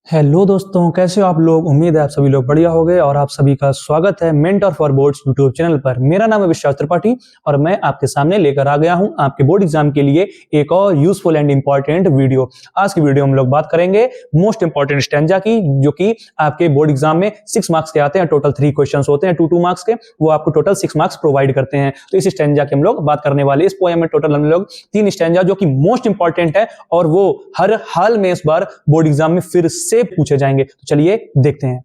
Hello दोस्तों, कैसे हो आप लोग। उम्मीद है आप सभी लोग बढ़िया हो गए और आप सभी का स्वागत है mentor for boards YouTube channel पर। मेरा नाम है विश्वास त्रिपाठी और मैं आपके सामने लेकर आ गया हूं आपके बोर्ड एग्जाम के लिए एक और यूजफुल एंड इंपॉर्टेंट वीडियो। आज की वीडियो हम लोग बात करेंगे मोस्ट इंपॉर्टेंट स्टैंजा की, जो कि आपके बोर्ड एग्जाम में 6 मार्क्स के आते हैं। टोटल 3 क्वेश्चन होते हैं 2 मार्क्स के, वो आपको टोटल 6 मार्क्स प्रोवाइड करते हैं। तो इस स्टैंजा की हम लोग बात करने वाले। इस पोएम में टोटल हम लोग 3 स्टैंजा जो कि मोस्ट इंपॉर्टेंट है और वो हर हाल में इस बार बोर्ड एग्जाम में फिर से पूछे जाएंगे। तो चलिए देखते हैं।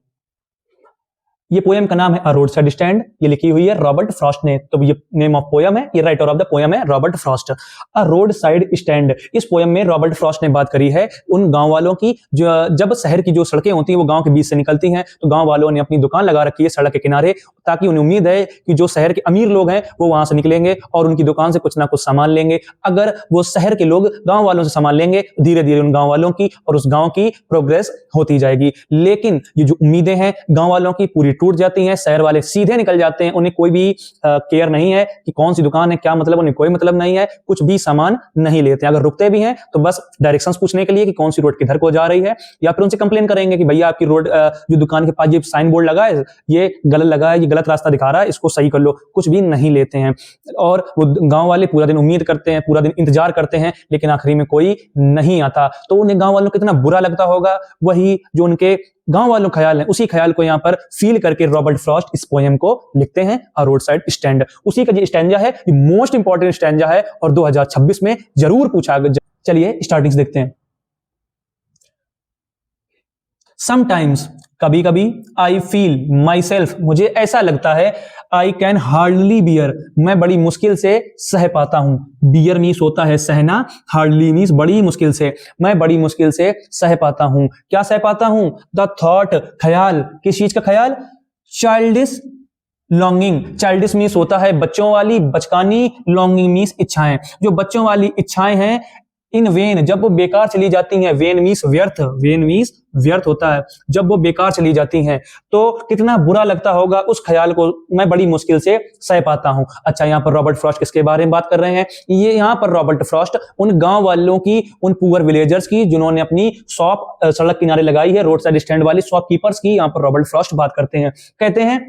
ये पोएम का नाम है अ रोड साइड स्टैंड। ये लिखी हुई है रॉबर्ट फ्रॉस्ट ने। तो ये नेम ऑफ पोएम है, ये राइटर ऑफ द पोएम है रॉबर्ट फ्रॉस्ट। अ रोड साइड स्टैंड, इस पोएम में रॉबर्ट फ्रॉस्ट ने बात करी है उन गांव वालों की जो जब शहर की जो सड़कें होती हैं वो गांव के बीच से निकलती हैं, तो गांव वालों ने अपनी दुकान लगा रखी है सड़क के किनारे, ताकि उन्हें उम्मीद है कि जो शहर के अमीर लोग हैं वो वहां से निकलेंगे और उनकी दुकान से कुछ ना कुछ सामान लेंगे। अगर वो शहर के लोग गांव वालों से सामान लेंगे, धीरे धीरे उन गांव वालों की और उस गांव की प्रोग्रेस होती जाएगी। लेकिन ये जो उम्मीदें हैं गांव वालों की पूरी टूट जाती हैं। शहर वाले सीधे निकल जाते हैं, उन्हें कोई भी केयर नहीं है कि कौन सी दुकान है, क्या मतलब, उन्हें कोई मतलब नहीं है, कुछ भी सामान नहीं लेते हैं। अगर रुकते भी हैं तो बस डायरेक्शंस पूछने के लिए कि कौन सी रोड किधर को जा रही है, या फिर उनसे कंप्लेन करेंगे कि भैया आपकी रोड जो दुकान के पास ये साइन बोर्ड लगा है ये गलत लगा है, ये गलत रास्ता दिखा रहा है, इसको सही कर लो। कुछ भी नहीं लेते हैं और वो गांव वाले पूरा दिन उम्मीद करते हैं, पूरा दिन इंतजार करते हैं, लेकिन आखिरी में कोई नहीं आता। तो उन्हें गांव वालों को कितना बुरा लगता होगा, वही जो उनके गांव वालों ख्याल है, उसी ख्याल को यहाँ पर फील करके रॉबर्ट फ्रॉस्ट इस पोएम को लिखते हैं अ रोड साइड स्टैंड। उसी का ये स्टैंजा है, ये मोस्ट इंपॉर्टेंट स्टैंजा है और 2026 में जरूर पूछा गया। चलिए स्टार्टिंग्स देखते हैं। समटाइम्स, कभी कभी, आई फील माई सेल्फ, मुझे ऐसा लगता है, आई कैन हार्डली बियर, मैं बड़ी मुश्किल से सह पाता हूं। बियर मीन्स होता है सहना, हार्डली मीन्स बड़ी मुश्किल से, मैं बड़ी मुश्किल से सह पाता हूं। क्या सह पाता हूं? द थॉट, ख्याल, किस चीज का ख्याल? चाइल्डिश लॉन्गिंग, चाइल्डिश मीन्स होता है बच्चों वाली, बचकानी, लॉन्गिंग मीन्स इच्छाएं, जो बच्चों वाली इच्छाएं हैं, इन वेन, जब वो बेकार चली जाती हैं, वेन मीन्स व्यर्थ, वेन मीन्स व्यर्थ होता है, जब वो बेकार चली जाती हैं तो कितना बुरा लगता होगा, उस ख्याल को मैं बड़ी मुश्किल से सह पाता हूं। अच्छा, यहाँ पर रॉबर्ट फ्रॉस्ट किसके बारे में बात कर रहे हैं? ये यहाँ पर रॉबर्ट फ्रॉस्ट उन गांव वालों की, उन पुअर विलेजर्स की जिन्होंने अपनी शॉप सड़क किनारे लगाई है, रोड साइड स्टैंड वाली शॉपकीपर्स की यहाँ पर रॉबर्ट फ्रॉस्ट बात करते हैं। कहते हैं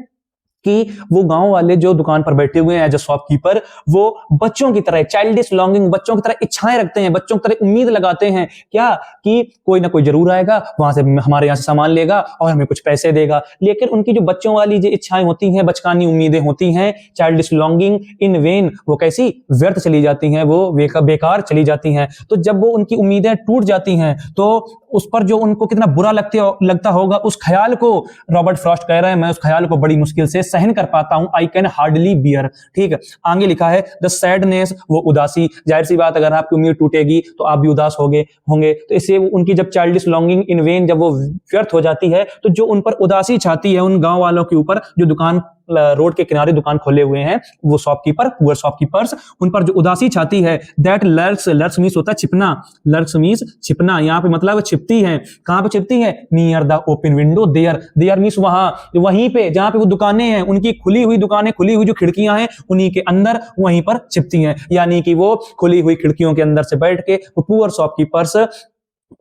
कि वो गांव वाले जो दुकान पर बैठे हुए हैं एज अ शॉपकीपर, वो बच्चों की तरह, चाइल्डिश लॉन्गिंग, बच्चों की तरह इच्छाएं रखते हैं, बच्चों की तरह उम्मीद लगाते हैं क्या, कि कोई ना कोई जरूर आएगा वहां से हमारे यहाँ से सामान लेगा और हमें कुछ पैसे देगा। लेकिन उनकी जो बच्चों वाली जो इच्छाएं होती हैं, बचकानी उम्मीदें होती हैं, चाइल्डिश लॉन्गिंग, इन वेन, वो कैसी व्यर्थ चली जाती हैं, वो बेकार चली जाती हैं। तो जब वो उनकी उम्मीदें टूट जाती हैं तो उस पर जो उनको कितना बुरा लगता होगा, उस ख्याल को रॉबर्ट फ्रॉस्ट कह रहे हैं, मैं उस ख्याल को बड़ी मुश्किल से सहन कर पाता हूं। I can hardly bear. ठीक है, आगे लिखा है द सैडनेस, वो उदासी, जाहिर सी बात अगर आपकी उम्मीद टूटेगी तो आप भी उदास होंगे। तो इससे उनकी जब चाइल्डिश लॉन्गिंग इन वेन, जब वो व्यर्थ हो जाती है, तो जो उन पर उदासी छाती है उन गांव वालों के ऊपर जो दुकान रोड के किनारे दुकान खोले हुए हैं, वो शॉपकीपर, पुअर शॉपकीपर्स, उन पर जो उदासी छाती है, दैट लर्क्स, लर्क्स मीन्स होता है छिपना, लर्क्स मीन्स छिपना, यहाँ पे मतलब छिपती है। कहां पे छिपती है? Near the open window, there, there means वहां, वहीं पे जहां पे वो दुकानें हैं, उनकी खुली हुई दुकानें, खुली हुई जो खिड़कियां हैं उन्हीं के अंदर, वहीं पर छिपती हैं। यानी कि वो खुली हुई खिड़कियों के अंदर से बैठ के वो पुअर शॉपकीपर्स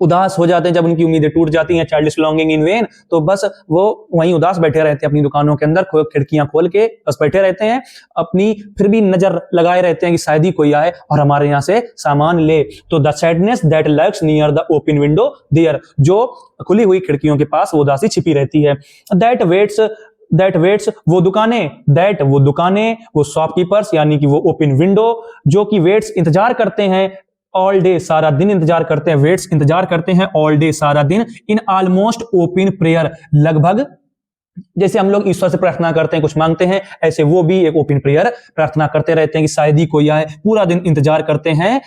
उदास हो जाते हैं जब उनकी उम्मीदें टूट जाती हैं, चाइल्डिश लॉन्गिंग इन वेन, तो बस वो वहीं उदास बैठे रहते हैं अपनी दुकानों के अंदर, खिड़कियां खोल के बस बैठे रहते हैं अपनी, फिर भी नजर लगाए रहते हैं कि शायद ही कोई आए और हमारे यहाँ से सामान ले। तो the sadness that lurks near the open window there, जो खुली हुई खिड़कियों के पास वो उदासी छिपी रहती है। दैट वेट्स, वो दुकानें, वो शॉपकीपर्स, यानी कि वो ओपन विंडो, जो कि वेट्स इंतजार करते हैं, ऑल डे, सारा दिन इंतजार करते हैं, वेट्स इंतजार करते हैं ऑल डे, सारा दिन, इन ऑलमोस्ट ओपन प्रेयर, लगभग जैसे हम लोग ईश्वर से प्रार्थना करते हैं, कुछ मांगते हैं, ऐसे वो भी एक ओपन प्रेयर प्रार्थना करते रहते हैं कि शायद ही कोई आए। पूरा दिन इंतजार करते हैं,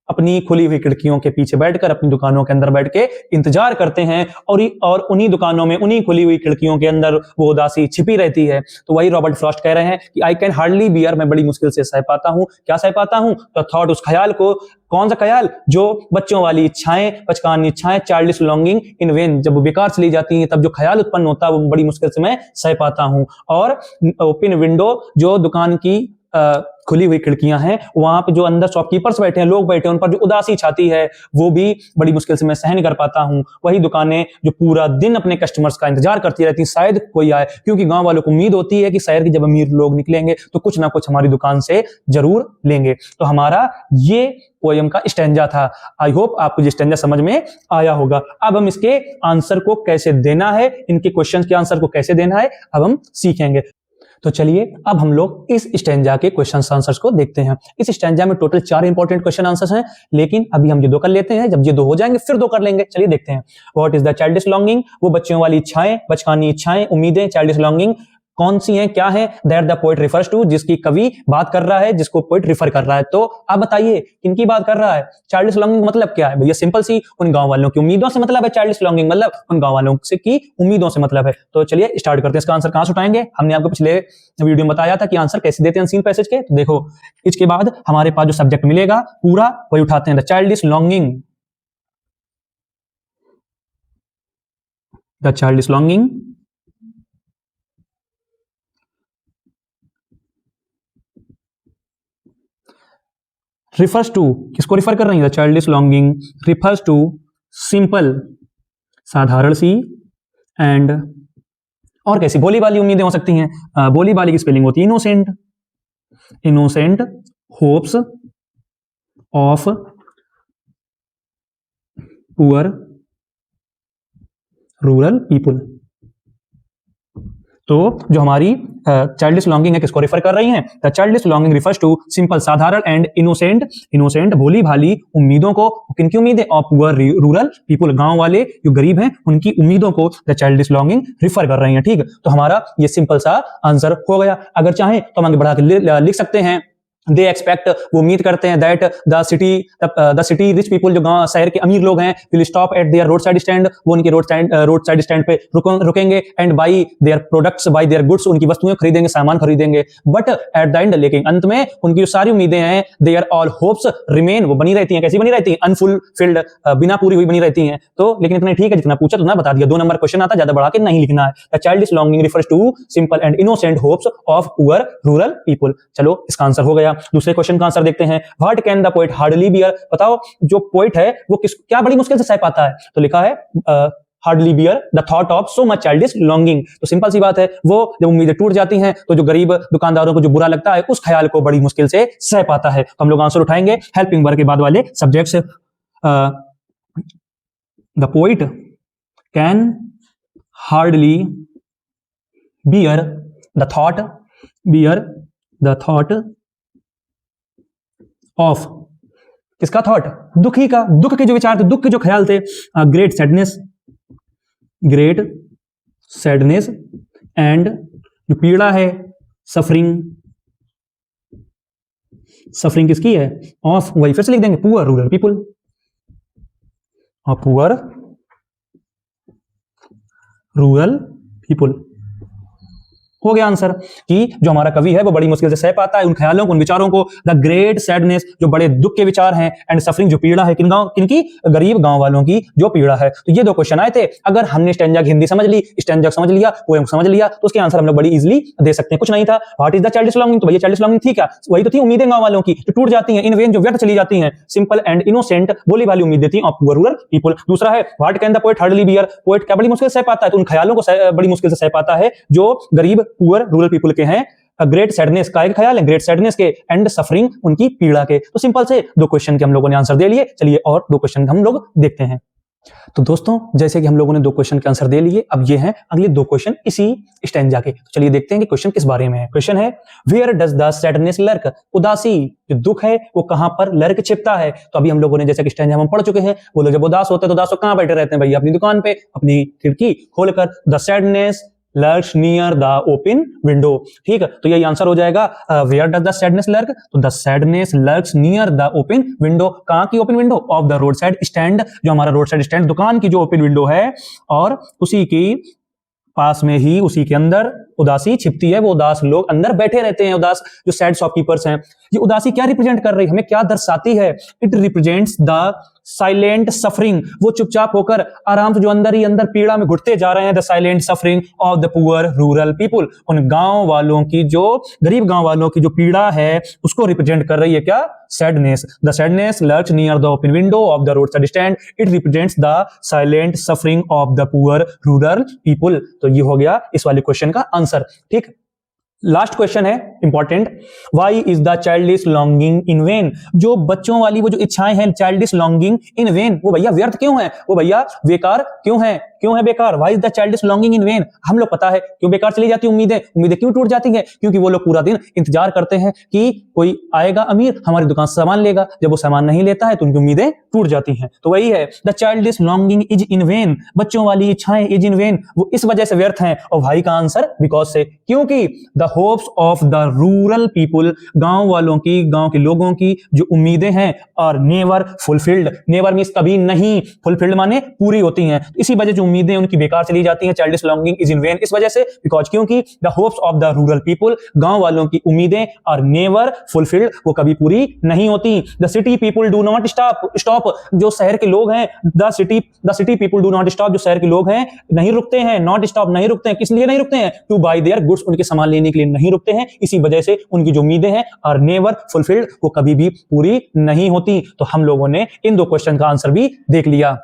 अपनी खुली हुई खिड़कियों के पीछे बैठकर, अपनी दुकानों के अंदर बैठ के इंतजार करते हैं, और उन्हीं दुकानों में, उन्हीं खुली हुई खिड़कियों के अंदर वो उदासी छिपी रहती है। तो वही रॉबर्ट फ्रॉस्ट कह रहे हैं कि आई कैन हार्डली बियर, मैं बड़ी मुश्किल से सह पाता हूं। क्या सह पाता हूं? तो थॉट, उस ख्याल को, कौन सा ख्याल? जो बच्चों वाली इच्छाएं, बचकानी इच्छाएं, चाइल्डिश लॉन्गिंग इन वेन, जब वो बेकार चली जाती हैं तब जो ख्याल उत्पन्न होता है वो बड़ी मुश्किल से मैं सह पाता हूं। और ओपन विंडो, जो दुकान की खुली हुई खिड़कियां हैं, वहां पे जो अंदर शॉपकीपर्स बैठे हैं, लोग बैठे हैं, उन पर जो उदासी छाती है वो भी बड़ी मुश्किल से मैं सहन कर पाता हूं। वही दुकानें जो पूरा दिन अपने कस्टमर्स का इंतजार करती रहती हैं, शायद कोई आए, क्योंकि गांव वालों को उम्मीद होती है कि शहर के जब अमीर लोग निकलेंगे तो कुछ ना कुछ हमारी दुकान से जरूर लेंगे। तो हमारा ये पोयम का स्टैंजा था। आई होप आपको ये स्टैंजा समझ में आया होगा। अब हम इसके आंसर को कैसे देना है, इनके क्वेश्चन के आंसर को कैसे देना है, अब हम सीखेंगे। तो चलिए अब हम लोग इस स्टैंजा के क्वेश्चन आंसर्स को देखते हैं। इस स्टैंजा में टोटल 4 इंपॉर्टेंट क्वेश्चन आंसर्स हैं, लेकिन अभी हम ये 2 कर लेते हैं, जब ये 2 हो जाएंगे फिर 2 कर लेंगे। चलिए देखते हैं। What is the childish longing? वो बच्चों वाली इच्छाएं, बचकानी इच्छाएं, उम्मीदें। चाइल्डिश लॉन्गिंग कौन सी हैं, क्या है? That the poet refers to, जिसकी कवि बात कर रहा है, जिसको पोएट रिफर कर रहा है। तो आप बताइए किनकी बात कर रहा है? चाइल्डिश लॉन्गिंग मतलब क्या है भैया? सिंपल सी, उन गांव वालों की उम्मीदों से मतलब है। चाइल्डिश लॉन्गिंग मतलब उन गांव वालों से की उम्मीदों से मतलब है। तो चलिए स्टार्ट करते हैं। इसका आंसर कहां से उठाएंगे? हमने आपको पिछले वीडियो में बताया था कि आंसर कैसे देते हैं अनसीन पैसेज के। तो देखो, इसके बाद हमारे पास जो सब्जेक्ट मिलेगा पूरा वही उठाते हैं, the childish longing. The childish longing refers to, किसको रिफर कर रही है? The childish longing refers to simple, साधारण सी, एंड और कैसी? भोली वाली उम्मीदें हो सकती हैं। भोली वाली की स्पेलिंग होती है innocent. Innocent hopes of poor rural people. तो जो हमारी चाइल्डिश लॉन्गिंग है किसको रिफर कर रही हैं? The childish longing refers to simple, साधारण, एंड इनोसेंट, इनोसेंट भोली भाली उम्मीदों को। किनकी उम्मीदें? ऑफ पुअर रूरल पीपुल, गांव वाले जो गरीब हैं उनकी उम्मीदों को द चाइल्डिश लॉन्गिंग रिफर कर रही हैं। ठीक, तो हमारा ये सिंपल सा आंसर हो गया। अगर चाहें तो हम आगे बढ़ा के लिख सकते हैं, दे एक्सपेक्ट, वो उम्मीद करते हैं, that the city rich people, जो गांव शहर के अमीर लोग हैं, will stop at there road side stand, वो उनके रोड साइड स्टैंड पे रुकेंगे, and by their products, by their goods, उनकी वस्तुएं खरीदेंगे, सामान खरीदेंगे। बट एट द एंड, लेकिन अंत में उनकी जो सारी उम्मीदें हैं, देयर ऑल होप्स रिमेन, वो बनी रहती हैं। कैसी बनी रहती हैं? अनफुलफिल्ड, बिना पूरी हुई बनी रहती हैं। तो लेकिन इतना ठीक है, जितना पूछा तो ना बता दिया। 2 नंबर क्वेश्चन आता, ज्यादा बढ़ा के नहीं लिखना है। The childish longing refers to simple and innocent hopes of poor rural people. चलो, इसका आंसर हो गया। दूसरे क्वेश्चन का आंसर देखते हैं। What can the poet hardly bear? बताओ जो पोएट है वो क्या बड़ी मुश्किल से सह पाता है? तो लिखा है hardly bear the thought of so much childish longing. तो सिंपल सी बात है, वो जब उम्मीदें टूट जाती हैं तो जो गरीब दुकानदारों को जो बुरा लगता है उस ख्याल को बड़ी मुश्किल से सह पाता है। तो हम लोग आंसर उठाएंगे हेल्पिंग वर्ब के बाद वाले subjects. The poet can hardly bear the thought of, किसका थॉट? दुखी का, दुख के जो विचार थे, दुख के जो ख्याल थे। ग्रेट सैडनेस एंड जो पीड़ा है, सफरिंग किसकी है? ऑफ, वही फिर से लिख देंगे, poor rural people. Poor rural people हो गया आंसर। कि जो हमारा कवि है वो बड़ी मुश्किल से सह पाता है उन ख्यालों को, उन विचारों को। द ग्रेट सैडनेस, जो बड़े दुख के विचार हैं, एंड सफरिंग, जो पीड़ा है, किनकी? गरीब गांव वालों की जो पीड़ा है। तो ये 2 क्वेश्चन आए थे। अगर हमने स्टैंजा की हिंदी समझ ली, स्टैंजा समझ लिया, पोएम समझ लिया, तो उसके आंसर हम लोग बड़ी इजीली दे सकते हैं। कुछ नहीं था। What is the childish longing? तो भैया चाइल्डिश लॉन्गिंग थी क्या? वही तो थी, उम्मीदें गांव वालों की जो टूट जाती हैं, इन वेन, जो व्यर्थ चली जाती हैं। सिंपल एंड इनोसेंट, बोली वाली उम्मीदें थी ऑफ पुअर रूरल पीपुल। दूसरा है what can the poet hardly bear? Poet क्या बड़ी मुश्किल से सह पाता है? तो उन ख्यालों को बड़ी मुश्किल से सह पाता है जो गरीब पुअर रूरल पीपुल के हैं। ग्रेट सैडनेस का एक ख्याल है, ग्रेट सैडनेस के, एंड सफरिंग उनकी पीड़ा के। तो सिंपल से 2 क्वेश्चन के हम लोगों ने आंसर दे लिए। चलिए और 2 क्वेश्चन हम लोग देखते हैं। तो दोस्तों, जैसे कि हम लोगों ने 2 क्वेश्चन के आंसर दे लिए, अब ये हैं अगले 2 क्वेश्चन इसी स्टैंजा के। तो चलिए देखते हैं कि क्वेश्चन किस बारे में है। क्वेश्चन है, where does the sadness lurk? उदासी, जो दुख है वो कहां पर लर्क छिपता है? तो अभी हम लोगों ने जैसे कि स्टैंजा हम पढ़ चुके हैं, वो लोग जब उदास होते हैं तो उदास कहां बैठे रहते हैं भैया? अपनी दुकान पे, अपनी खिड़की खोलकर। The sadness lurks near the open window. ठीक है, तो यही आंसर हो जाएगा। Where does the sadness lurk? तो the sadness lurks near the open window. कहां की open window? Of the road side stand, जो हमारा रोड साइड स्टैंड, दुकान की जो ओपन विंडो है, और उसी की पास में ही, उसी के अंदर, उदासी छिपती है, वो उदास लोग अंदर बैठे रहते हैं, उदास जो सैड शॉपकीपर्स हैं। ये उदासी क्या रिप्रेजेंट कर रही है, हमें क्या दर्शाती है? It represents the silent suffering, वो चुपचाप होकर आराम से जो अंदर ही अंदर पीड़ा में घुटते जा रहे हैं। The silent suffering of the poor rural people, उन गांव वालों की, जो गरीब गांव वालों की जो पीड़ा है उसको रिप्रेजेंट कर रही है क्या? Sadness. The sadness lurks near the open window of the road side stand, it represents the silent suffering of the poor rural people. तो ये हो गया इस वाले क्वेश्चन का आंसर। ठीक, लास्ट क्वेश्चन है important, why is the childish longing in vain, जो बच्चों वाली वो जो इच्छाएं हैं चाइल्डिश लॉन्गिंग इन वेन, वो भैया व्यर्थ क्यों है, वो भैया बेकार क्यों है बेकार? Why is the childish longing in vain, हम लोग पता है क्यों बेकार चली जाती उम्मीदें क्यों टूट जाती हैं? क्योंकि वो लोग पूरा दिन इंतजार करते हैं कि कोई आएगा अमीर हमारी दुकान से सामान लेगा, जब वो सामान नहीं लेता है तो उनकी उम्मीदें टूट जाती हैं। तो वही है, the childish longing is in when, बच्चों वाली इच्छाएं इज इन वेन, वो इस वजह से व्यर्थ हैं। और भाई का आंसर बिकॉज से, क्योंकि the hopes of the rural people, गांव वालों की, गांव के लोगों की जो उम्मीदें हैं, और नेवर फुलफिल्ड, नेवर मींस कभी नहीं, फुलफिल्ड माने पूरी होती हैं। इसी वजह से उम्मीदें उनकी बेकार चली जाती हैं। Childish longing is in when इस वजह से, बिकॉज क्योंकि the hopes of the rural people, गांव वालों की उम्मीदें, और नेवर फुलफिल्ड, वो कभी पूरी नहीं होती। The city people do not stop, जो शहर के लोग हैं, the city people do not stop, जो शहर के लोग हैं नहीं रुकते हैं, नॉट स्टॉप नहीं रुकते हैं, किस लिए नहीं रुकते हैं? टू बाय देयर गुड्स, उनके सामान लेने के लिए नहीं रुकते हैं। इसी वजह से उनकी जो उम्मीदें हैं और नेवर फुलफिल्ड, वो कभी भी पूरी नहीं होती। तो हम लोगों ने इन दो क्वेश्चन का आंसर भी देख लिया।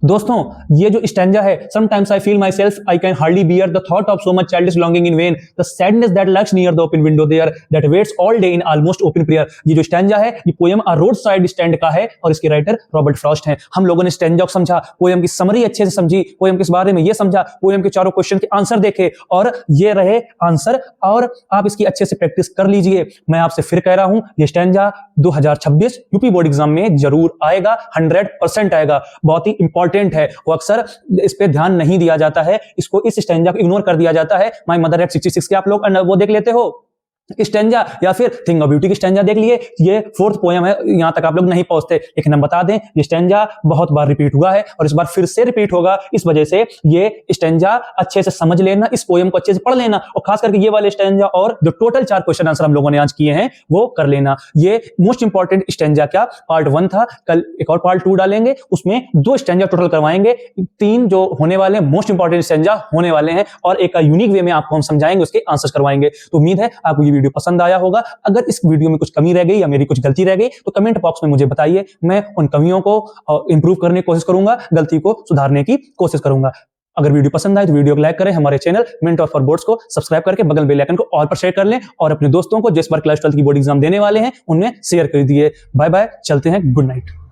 दोस्तों, ये जो स्टैंजा है, sometimes I feel myself I can hardly bear the thought of so much childish longing in vain, the sadness that lurks near the open window there that waits all day in almost open prayer. ये जो stanza है, ये poem a road side stand का है और इसके writer Robert Frost हैं। हम लोगों ने स्टैंजा को समझा, पोएम की समरी अच्छे से समझी, पोएम के बारे में ये समझा, पोएम के चारों क्वेश्चन के आंसर देखे, और ये रहे आंसर। और आप इसकी अच्छे से प्रैक्टिस कर लीजिए। मैं आपसे फिर कह रहा हूं, ये स्टैंजा 2026 यूपी बोर्ड एग्जाम में जरूर आएगा, 100% आएगा, बहुत ही इंपॉर्टेंट है। वो अक्सर इस पे ध्यान नहीं दिया जाता है, इसको, इस स्टैंजा को इग्नोर कर दिया जाता है। माय मदर एट 66 के आप लोग वो देख लेते हो स्टैंजा, या फिर थिंग ऑफ ब्यूटी की स्टैंजा देख लिए। ये 4th पोएम है, यहां तक आप लोग नहीं पहुंचते, लेकिन हम बता दें ये स्टैंजा बहुत बार रिपीट हुआ है और इस बार फिर से रिपीट होगा। इस वजह से ये स्टैंजा अच्छे से समझ लेना, इस पोएम को अच्छे से पढ़ लेना, और खास करके ये वाले स्टैंजा और जो टोटल 4 क्वेश्चन आंसर हम लोगों ने आज किए हैं वो कर लेना। ये मोस्ट इंपॉर्टेंट स्टैंजा क्या पार्ट 1 था, कल एक और पार्ट 2 डालेंगे, उसमें 2 स्टैंजा टोटल करवाएंगे, 3 जो होने वाले मोस्ट इंपॉर्टेंट स्टैंजा होने वाले हैं, और एक यूनिक वे में आपको हम समझाएंगे, उसके आंसर करवाएंगे। तो उम्मीद है आपको ये वीडियो पसंद आया होगा। अगर इस वीडियो में कुछ कमी रह गई या मेरी कुछ गलती रह गई तो कमेंट बॉक्स में मुझे बताइए, मैं उन कमियों को इंप्रूव करने की कोशिश करूंगा, गलती को सुधारने की कोशिश करूंगा। अगर वीडियो पसंद आए तो वीडियो को लाइक करें, हमारे चैनल मेंटोर फॉर बोर्ड्स को सब्सक्राइब करके बगल बेल आइकन को ऑल पर शेयर कर लें, और अपने दोस्तों को जिस बार क्लास 12 की बोर्ड एग्जाम देने वाले हैं उनमें शेयर कर दिए। बाय बाय, चलते हैं, गुड नाइट।